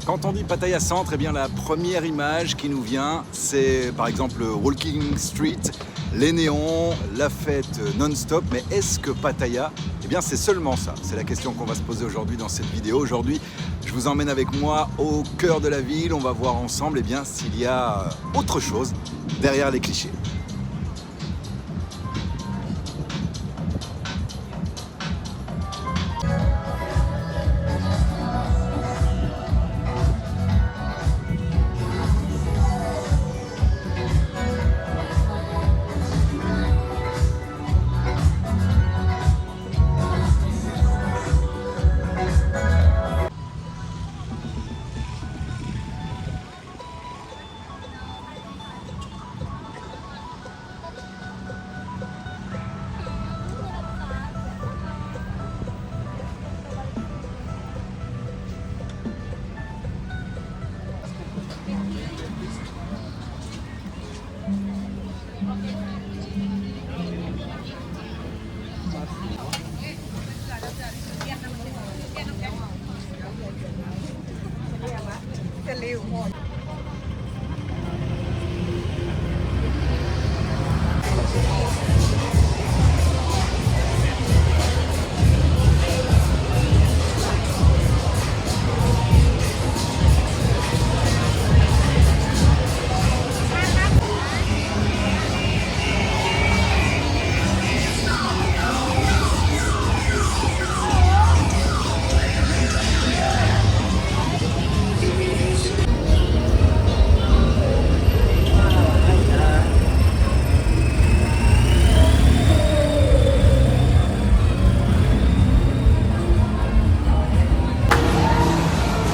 Quand on dit Pattaya Centre, eh bien la première image qui nous vient, c'est par exemple Walking Street, les néons, la fête non-stop. Mais est-ce que Pattaya, eh bien c'est seulement ça? C'est la question qu'on va se poser aujourd'hui dans cette vidéo. Aujourd'hui, je vous emmène avec moi au cœur de la ville. On va voir ensemble eh bien, s'il y a autre chose derrière les clichés.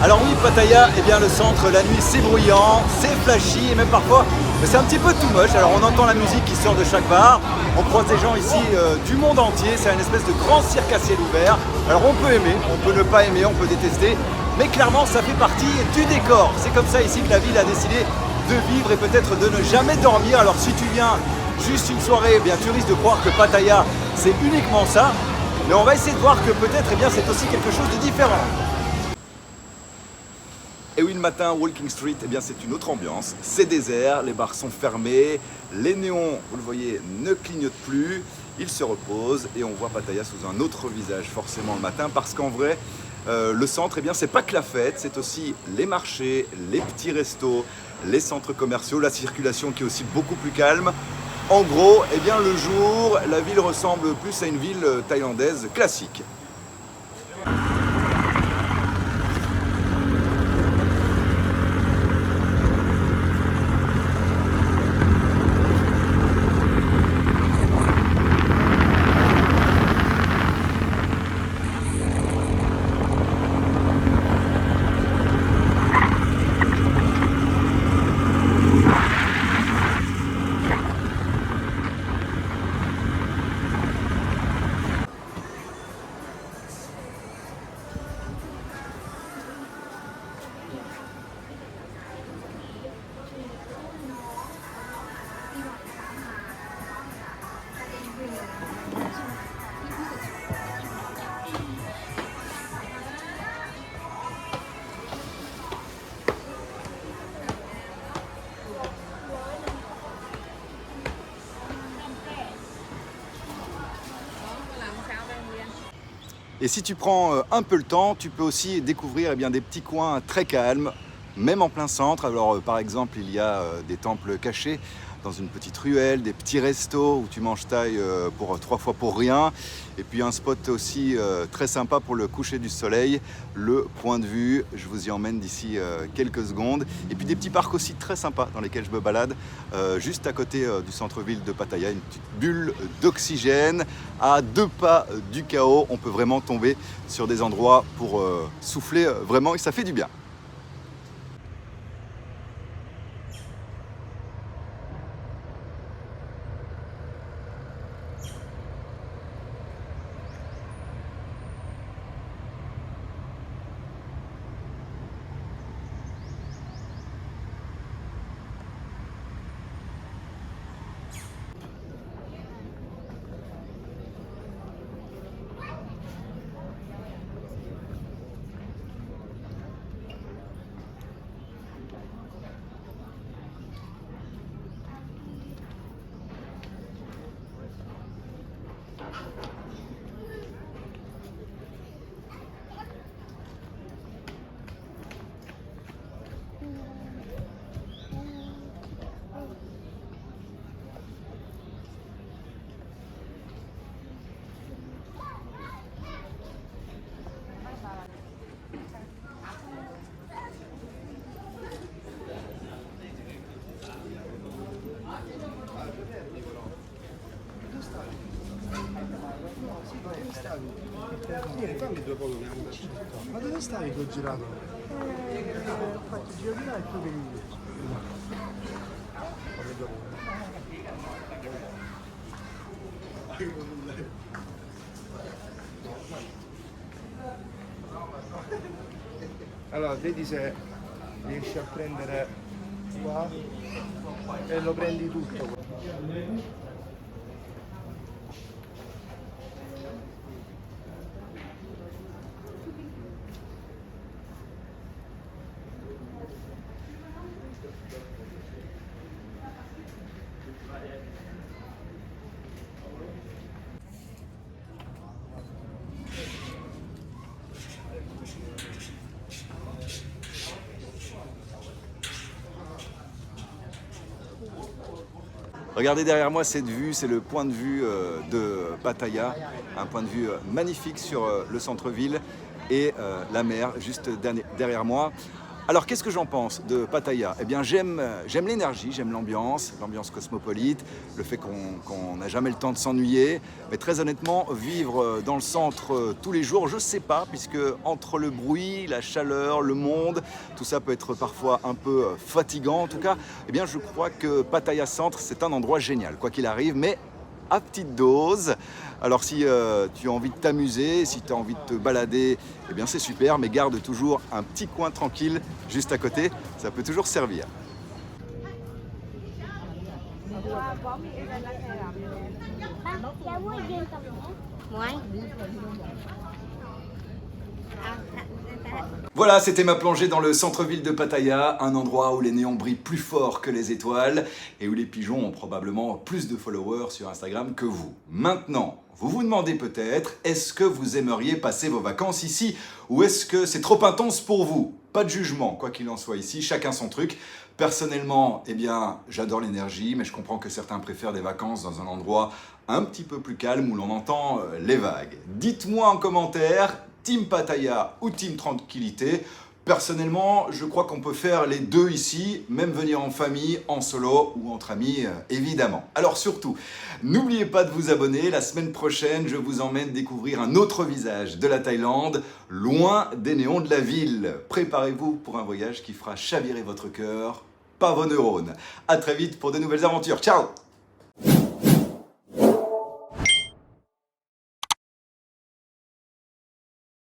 Alors oui, Pattaya, eh bien le centre, la nuit c'est bruyant, c'est flashy et même parfois c'est un petit peu too much. Alors on entend la musique qui sort de chaque bar, on croise des gens ici du monde entier, c'est une espèce de grand cirque à ciel ouvert. Alors on peut aimer, on peut ne pas aimer, on peut détester, mais clairement ça fait partie du décor. C'est comme ça ici que la ville a décidé de vivre et peut-être de ne jamais dormir. Alors si tu viens juste une soirée, eh bien tu risques de croire que Pattaya c'est uniquement ça, mais on va essayer de voir que peut-être eh bien c'est aussi quelque chose de différent. Et oui, le matin, Walking Street, eh bien, c'est une autre ambiance. C'est désert, les bars sont fermés, les néons, vous le voyez, ne clignotent plus. Ils se reposent et on voit Pattaya sous un autre visage forcément le matin parce qu'en vrai, le centre, eh bien, c'est pas que la fête, c'est aussi les marchés, les petits restos, les centres commerciaux, la circulation qui est aussi beaucoup plus calme. En gros, eh bien, le jour, la ville ressemble plus à une ville thaïlandaise classique. Et si tu prends un peu le temps, tu peux aussi découvrir eh bien, des petits coins très calmes, même en plein centre. Alors par exemple, il y a des temples cachés dans une petite ruelle, des petits restos où tu manges thaï pour 3 fois pour rien. Et puis un spot aussi très sympa pour le coucher du soleil, le point de vue. Je vous y emmène d'ici quelques secondes. Et puis des petits parcs aussi très sympas dans lesquels je me balade, juste à côté du centre-ville de Pattaya, une petite bulle d'oxygène. À 2 pas du chaos, on peut vraiment tomber sur des endroits pour souffler vraiment et ça fait du bien. Vieni, fammi due polline. Ma dove stai col gelato? Ho fatto il giro di là e tu vieni via. Allora, vedi se riesci a prendere qua e lo prendi tutto. Regardez derrière moi cette vue, c'est le point de vue de Pattaya, un point de vue magnifique sur le centre-ville et la mer juste derrière moi. Alors qu'est-ce que j'en pense de Pattaya? Eh bien j'aime l'énergie, j'aime l'ambiance cosmopolite, le fait qu'on n'a jamais le temps de s'ennuyer. Mais très honnêtement, vivre dans le centre tous les jours, je ne sais pas, puisque entre le bruit, la chaleur, le monde, tout ça peut être parfois un peu fatigant en tout cas. Eh bien je crois que Pattaya Centre, c'est un endroit génial, quoi qu'il arrive, mais à petite dose. Alors si tu as envie de t'amuser, si tu as envie de te balader, eh bien c'est super, mais garde toujours un petit coin tranquille juste à côté, ça peut toujours servir. Voilà, c'était ma plongée dans le centre-ville de Pattaya, un endroit où les néons brillent plus fort que les étoiles et où les pigeons ont probablement plus de followers sur Instagram que vous. Maintenant, vous vous demandez peut-être, est-ce que vous aimeriez passer vos vacances ici ou est-ce que c'est trop intense pour vous? Pas de jugement, quoi qu'il en soit ici, chacun son truc. Personnellement, eh bien, j'adore l'énergie, mais je comprends que certains préfèrent des vacances dans un endroit un petit peu plus calme où l'on entend les vagues. Dites-moi en commentaire, Team Pattaya ou Team Tranquillité. Personnellement, je crois qu'on peut faire les deux ici, même venir en famille, en solo ou entre amis, évidemment. Alors surtout, n'oubliez pas de vous abonner. La semaine prochaine, je vous emmène découvrir un autre visage de la Thaïlande, loin des néons de la ville. Préparez-vous pour un voyage qui fera chavirer votre cœur, pas vos neurones. À très vite pour de nouvelles aventures. Ciao!